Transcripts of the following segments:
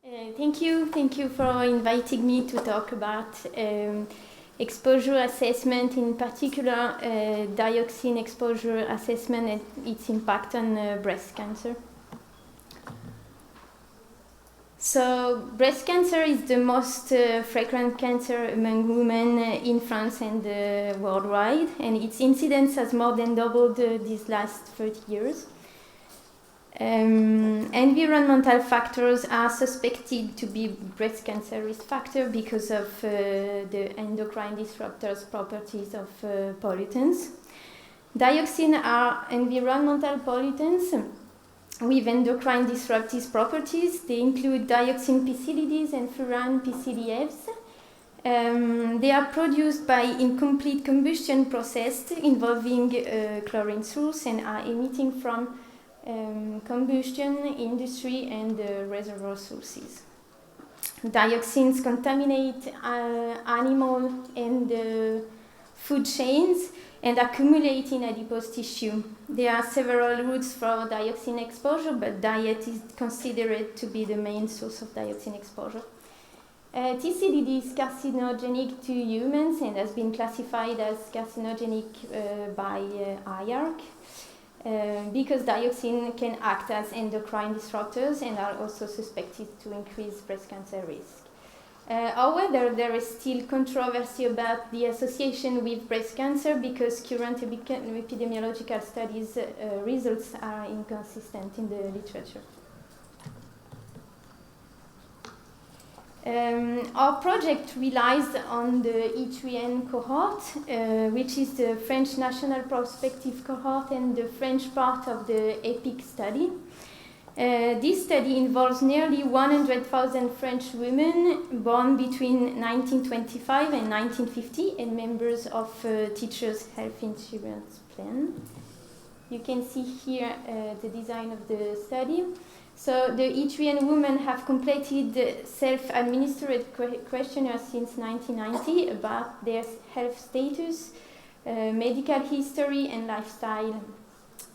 Thank you for inviting me to talk about exposure assessment, in particular dioxin exposure assessment and its impact on breast cancer. So breast cancer is the most frequent cancer among women in France and worldwide, and its incidence has more than doubled these last 30 years. Environmental factors are suspected to be breast cancer risk factor because of the endocrine disruptors properties of pollutants. Dioxin are environmental pollutants with endocrine disruptive properties. They include dioxin PCDDs and furan PCDFs. They are produced by incomplete combustion process involving chlorine source and are emitting from combustion industry and reservoir sources. Dioxins contaminate animal and food chains and accumulate in adipose tissue. There are several routes for dioxin exposure, but diet is considered to be the main source of dioxin exposure. TCDD is carcinogenic to humans and has been classified as carcinogenic by IARC. Because dioxin can act as endocrine disruptors and are also suspected to increase breast cancer risk. However, there is still controversy about the association with breast cancer because current epidemiological studies results are inconsistent in the literature. Our project relies on the E3N cohort, which is the French national prospective cohort and the French part of the EPIC study. This study involves nearly 100,000 French women born between 1925 and 1950 and members of teachers' health insurance plan. You can see here the design of the study. So the E3N women have completed self-administered questionnaires since 1990 about their health status, medical history and lifestyle.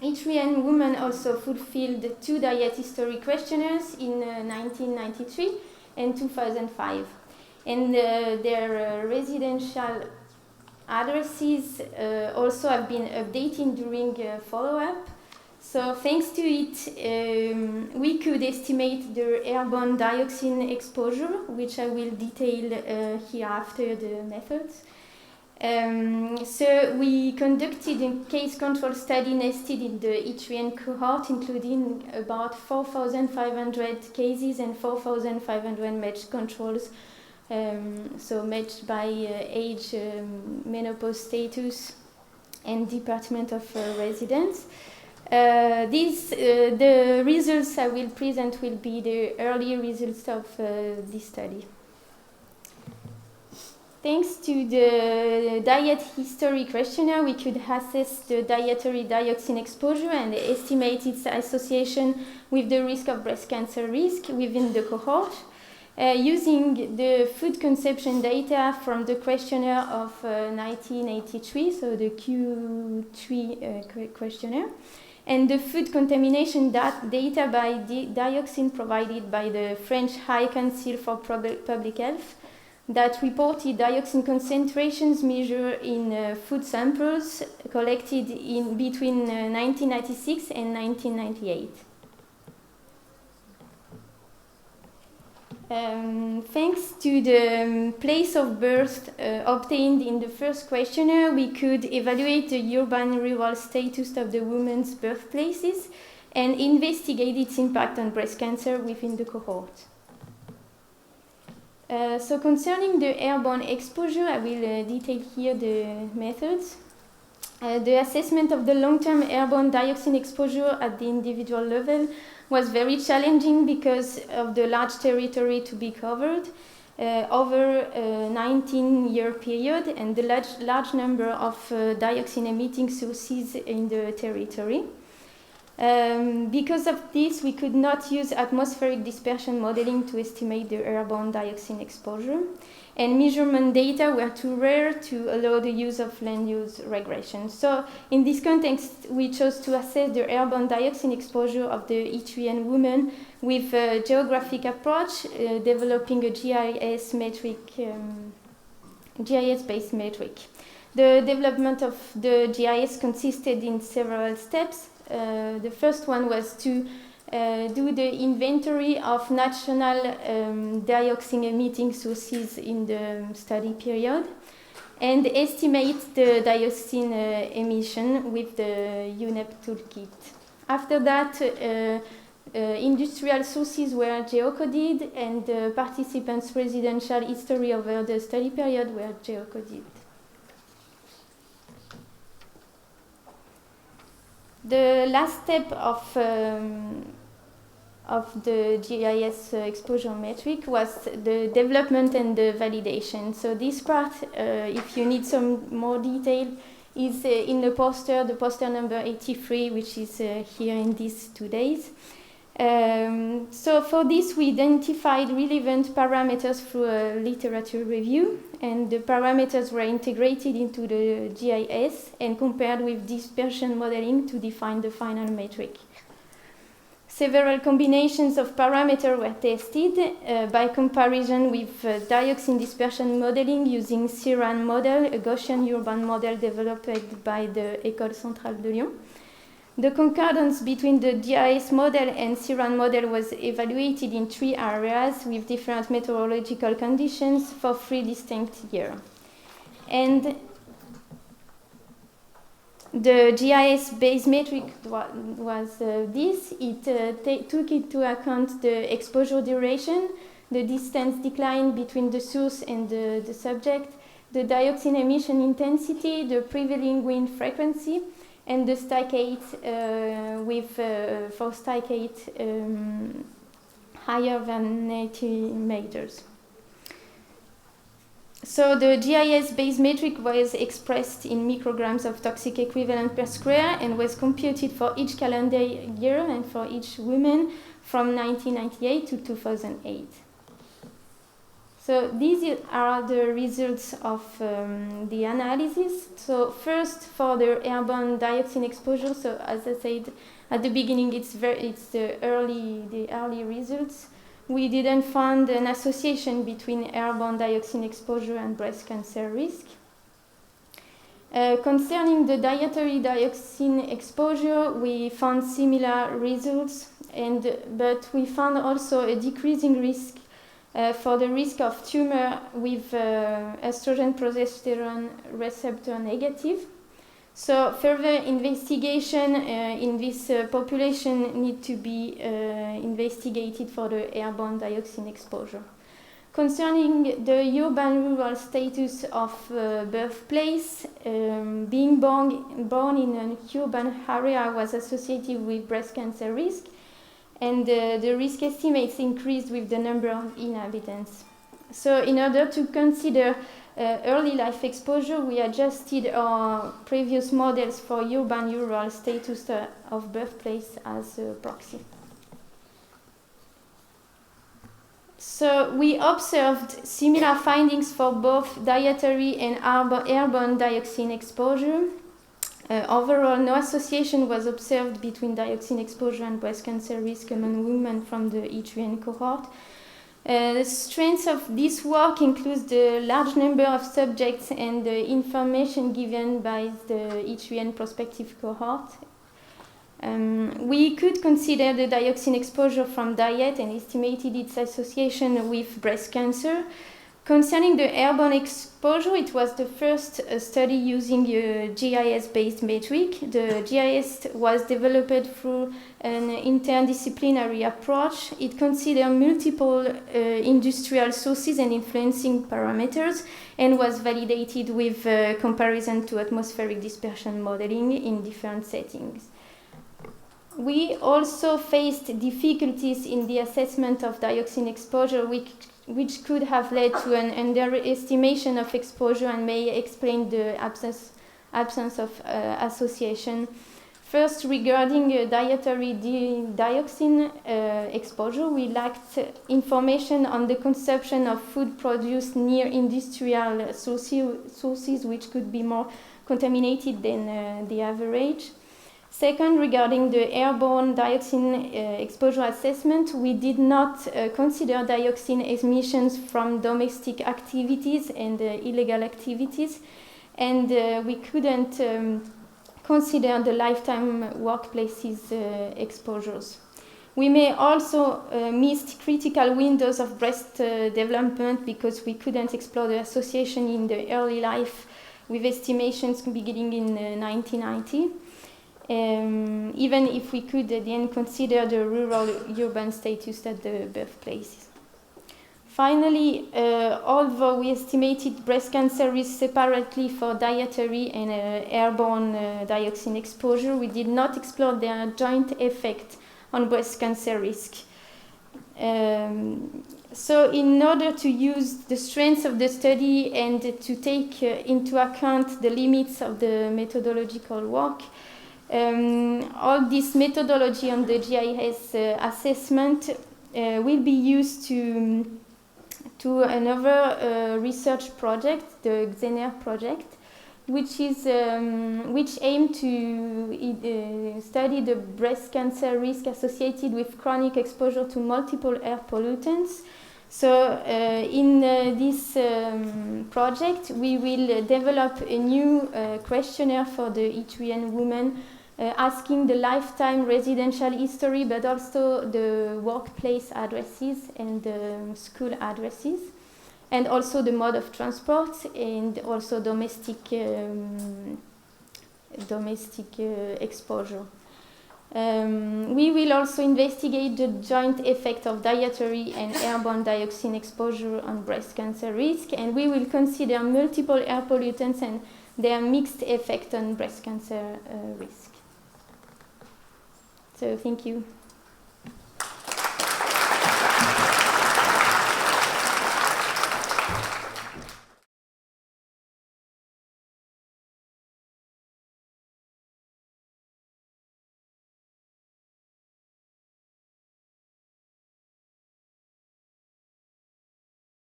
E3N women also fulfilled 2 diet history questionnaires in 1993 and 2005. And their residential addresses also have been updated during follow-up. So thanks to it, we could estimate the airborne dioxin exposure, which I will detail here after the methods. So we conducted a case control study nested in the E3N cohort, including about 4,500 cases and 4,500 matched controls, so matched by age, menopause status, and department of residence. The results I will present will be the early results of this study. Thanks to the diet history questionnaire, we could assess the dietary dioxin exposure and estimate its association with the risk of breast cancer risk within the cohort. Using the food consumption data from the questionnaire of 1983, so the Q3 questionnaire, and the food contamination data by dioxin provided by the French High Council for Public Health that reported dioxin concentrations measured in food samples collected in between 1996 and 1998. Thanks to the place of birth obtained in the first questionnaire, we could evaluate the urban-rural status of the women's birthplaces and investigate its impact on breast cancer within the cohort. So concerning the airborne exposure, I will detail here the methods. The assessment of the long-term airborne dioxin exposure at the individual level was very challenging because of the large territory to be covered over a 19-year period and the large number of dioxin-emitting sources in the territory. Because of this, we could not use atmospheric dispersion modeling to estimate the airborne dioxin exposure, and measurement data were too rare to allow the use of land use regression. So in this context, we chose to assess the airborne dioxin exposure of the H3N women with a geographic approach, developing a GIS GIS-based metric. The development of the GIS consisted in several steps. The first one was to do the inventory of national dioxin emitting sources in the study period and estimate the dioxin emission with the UNEP toolkit. After that, industrial sources were geocoded and the participants' residential history over the study period were geocoded. The last step of the GIS exposure metric was the development and the validation. So this part, if you need some more detail, is in the poster number 83, which is here in these 2 days. So for this, we identified relevant parameters through a literature review, and the parameters were integrated into the GIS and compared with dispersion modeling to define the final metric. Several combinations of parameters were tested by comparison with dioxin dispersion modeling using CIRAN model, a Gaussian urban model developed by the École Centrale de Lyon. The concordance between the GIS model and CIRAN model was evaluated in 3 areas with different meteorological conditions for 3 distinct years. And the GIS-based metric was this. It took into account the exposure duration, the distance decline between the source and the subject, the dioxin emission intensity, the prevailing wind frequency, and the stochastic for stochastic higher than 80 meters. So the GIS-based metric was expressed in micrograms of toxic equivalent per square and was computed for each calendar year and for each woman from 1998 to 2008. So these are the results of the analysis. So first, for the airborne dioxin exposure, so as I said at the beginning, it's the early results. We didn't find an association between airborne dioxin exposure and breast cancer risk. Concerning the dietary dioxin exposure, we found similar results, but we found also a decreasing risk for the risk of tumor with estrogen progesterone receptor negative. So further investigation in this population need to be investigated for the airborne dioxin exposure. Concerning the urban-rural status of birthplace, being born in an urban area was associated with breast cancer risk, and the risk estimates increased with the number of inhabitants. So in order to consider early life exposure, we adjusted our previous models for urban-rural status of birthplace as a proxy. So we observed similar findings for both dietary and airborne dioxin exposure. Overall, no association was observed between dioxin exposure and breast cancer risk among women from the H3N cohort. The strength of this work includes the large number of subjects and the information given by the H3N prospective cohort. We could consider the dioxin exposure from diet and estimated its association with breast cancer. Concerning the airborne exposure, it was the first study using a GIS-based metric. The GIS was developed through an interdisciplinary approach. It considered multiple industrial sources and influencing parameters and was validated with comparison to atmospheric dispersion modeling in different settings. We also faced difficulties in the assessment of dioxin exposure, which could have led to an underestimation of exposure and may explain the absence of association. First, regarding dietary dioxin exposure, we lacked information on the consumption of food produced near industrial sources, which could be more contaminated than the average. Second, regarding the airborne dioxin exposure assessment, we did not consider dioxin emissions from domestic activities and illegal activities, and we couldn't consider the lifetime workplaces exposures. We may also miss critical windows of breast development because we couldn't explore the association in the early life with estimations beginning in 1990. Even if we could then consider the rural-urban status at the birthplaces. Finally, although we estimated breast cancer risk separately for dietary and airborne dioxin exposure, we did not explore their joint effect on breast cancer risk. So in order to use the strengths of the study and to take into account the limits of the methodological work, all this methodology on the GIS assessment will be used to another research project, the XENER project, which aim to study the breast cancer risk associated with chronic exposure to multiple air pollutants. So in this project, we will develop a new questionnaire for the Eritrean women, asking the lifetime residential history, but also the workplace addresses and the school addresses, and also the mode of transport, and also domestic exposure. We will also investigate the joint effect of dietary and airborne dioxin exposure on breast cancer risk, and we will consider multiple air pollutants and their mixed effect on breast cancer risk. So thank you.